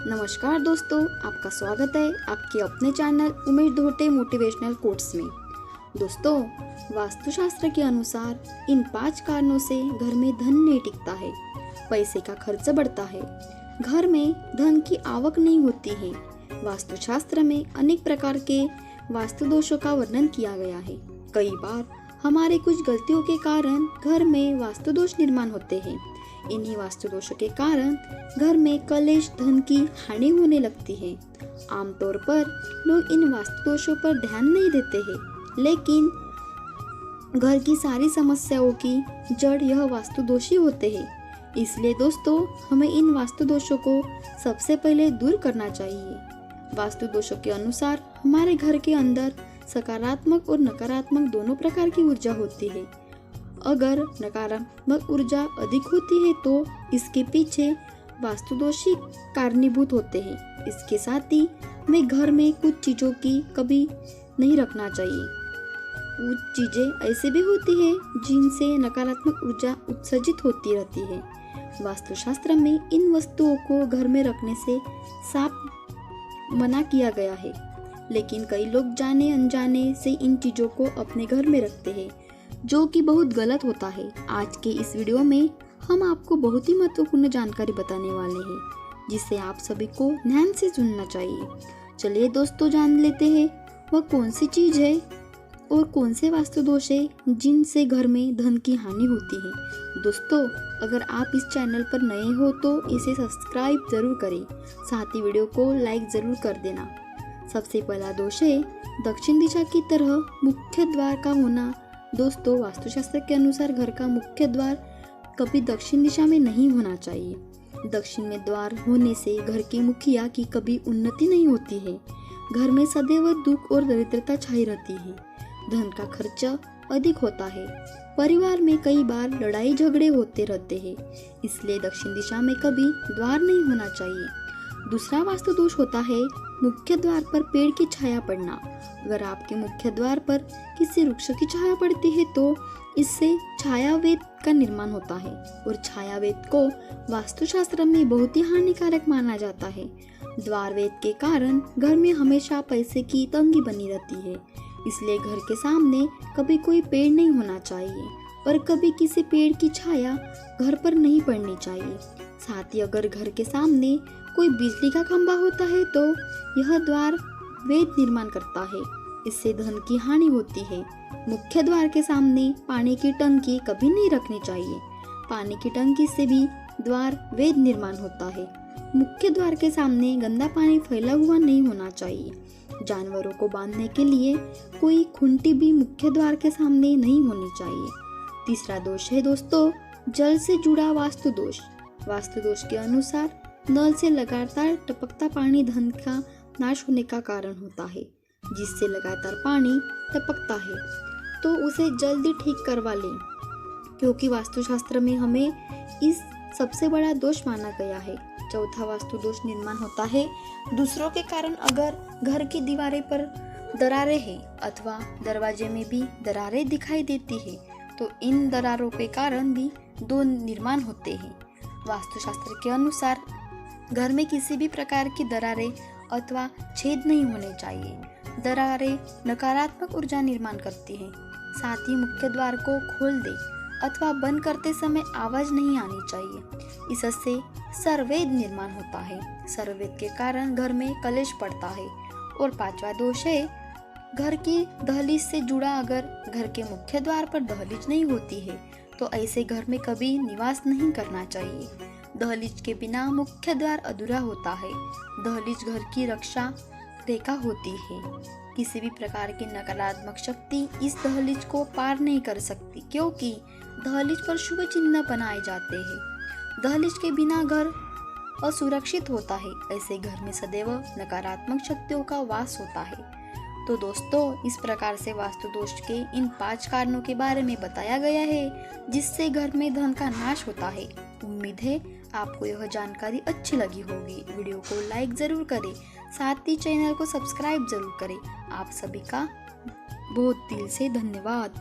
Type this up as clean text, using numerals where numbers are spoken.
नमस्कार दोस्तों, आपका स्वागत है आपके अपने channel Umesh Dhote motivational quotes में। दोस्तों, वास्तुशास्त्र के अनुसार इन 5 कारणों से घर में धन नहीं टिकता है, पैसे का खर्च बढ़ता है, घर में धन की आवक नहीं होती है। वास्तुशास्त्र में अनेक प्रकार के वास्तु दोषों का वर्णन किया गया है। कई बार हमारे कुछ गलतियों के कारण घर में वास्तु दोष निर्माण होते हैं। इन्हीं वास्तु दोषों के कारण घर में कलेश, धन की हानि होने लगती है। आमतौर पर लोग इन वास्तु दोषों पर ध्यान नहीं देते हैं, लेकिन घर की सारी समस्याओं की जड़ यह वास्तु दोष ही होते हैं। इसलिए दोस्तों, हमें इन वास्तु दोषों को सबसे पहले दूर करना चाहिए। वास्तु दोषों के अनुसार हमारे घर के अंदर सकारात्मक और नकारात्मक दोनों प्रकार की ऊर्जा होती है। अगर नकारात्मक ऊर्जा अधिक होती है तो इसके पीछे वास्तुदोषी कारणीभूत होते हैं। इसके साथ ही हमें घर में कुछ चीज़ों की कभी नहीं रखना चाहिए। कुछ चीज़ें ऐसे भी होती है जिनसे नकारात्मक ऊर्जा उत्सर्जित होती रहती है। वास्तुशास्त्र में इन वस्तुओं को घर में रखने से साफ मना किया गया है, लेकिन कई लोग जाने अनजाने से इन चीज़ों को अपने घर में रखते हैं, जो कि बहुत गलत होता है। आज के इस वीडियो में हम आपको बहुत ही महत्वपूर्ण जानकारी बताने वाले हैं, जिसे आप सभी को ध्यान से सुनना चाहिए। चलिए दोस्तों, जान लेते हैं वह कौन सी चीज़ है और कौन से वास्तु दोष है जिनसे घर में धन की हानि होती है। दोस्तों, अगर आप इस चैनल पर नए हो तो इसे सब्सक्राइब जरूर करें, साथ ही वीडियो को लाइक जरूर कर देना। सबसे पहला दोष है दक्षिण दिशा की तरह मुख्य द्वार का होना। दोस्तों, वास्तुशास्त्र के अनुसार घर का मुख्य द्वार कभी दक्षिण दिशा में नहीं होना चाहिए। दक्षिण में द्वार होने से घर के मुखिया की कभी उन्नति नहीं होती है। घर में सदैव दुख और दरिद्रता छाई रहती है। धन का खर्चा अधिक होता है। परिवार में कई बार लड़ाई झगड़े होते रहते हैं। इसलिए दक्षिण दिशा में कभी द्वार नहीं होना चाहिए। दूसरा वास्तु दोष होता है मुख्य द्वार पर पेड़ की छाया पड़ना। अगर आपके मुख्य द्वार पर किसी वृक्ष की छाया पड़ती है तो इससे छायावेद का निर्माण होता है, और छायावेद को वास्तुशास्त्र में बहुत ही हानिकारक माना जाता है। द्वार वेद के कारण घर में हमेशा पैसे की तंगी बनी रहती है। इसलिए घर के सामने कभी कोई पेड़ नहीं होना चाहिए और कभी किसी पेड़ की छाया घर पर नहीं पड़नी चाहिए। साथ ही अगर घर के सामने कोई बिजली का खंभा होता है तो यह द्वार वेद निर्माण करता है। इससे धन की हानि होती है। मुख्य द्वार के सामने पानी की टंकी कभी नहीं रखनी चाहिए। पानी की टंकी से भी द्वार वेद निर्माण होता है। मुख्य द्वार के सामने गंदा पानी फैला हुआ नहीं होना चाहिए। जानवरों को बांधने के लिए कोई खूंटी भी मुख्य द्वार के सामने नहीं होनी चाहिए। तीसरा दोष है दोस्तों जल से जुड़ा वास्तु दोष। वास्तु दोष के अनुसार नल से लगातार टपकता पानी धन का नाश होने का कारण होता है। जिससे लगातार पानी टपकता है तो उसे जल्दी ठीक करवा लें, क्योंकि वास्तुशास्त्र में हमें इस सबसे बड़ा दोष माना गया है। चौथा वास्तु दोष निर्माण होता है दूसरों के कारण। अगर घर की दीवारें पर दरारें हैं अथवा दरवाजे में भी दरारें दिखाई देती है तो इन दरारों के कारण भी दो निर्माण होते हैं। वास्तुशास्त्र के अनुसार घर में किसी भी प्रकार की दरारें अथवा छेद नहीं होने चाहिए। दरारें नकारात्मक ऊर्जा निर्माण करती हैं। साथ ही मुख्य द्वार को खोल दे अथवा बंद करते समय आवाज नहीं आनी चाहिए। इससे सर्ववेद निर्माण होता है। सर्ववेद के कारण घर में कलेश पड़ता है। और पांचवा दोष है घर की दहलीज से जुड़ा। अगर घर के मुख्य द्वार पर दहलीज नहीं होती है तो ऐसे घर में कभी निवास नहीं करना चाहिए। दहलीज के बिना मुख्य द्वार अधूरा होता है। दहलीज घर की रक्षा रेखा होती है। किसी भी प्रकार की नकारात्मक शक्ति इस दहलीज को पार नहीं कर सकती, क्योंकि दहलीज पर शुभ चिन्ह बनाए जाते हैं। दहलीज के बिना घर असुरक्षित होता है। ऐसे घर में सदैव नकारात्मक शक्तियों का वास होता है। तो दोस्तों, इस प्रकार से वास्तु दोष के इन 5 कारणों के बारे में बताया गया है जिससे घर में धन का नाश होता है। उम्मीद है आपको यह जानकारी अच्छी लगी होगी। वीडियो को लाइक जरूर करें, साथ ही चैनल को सब्सक्राइब जरूर करें। आप सभी का बहुत दिल से धन्यवाद।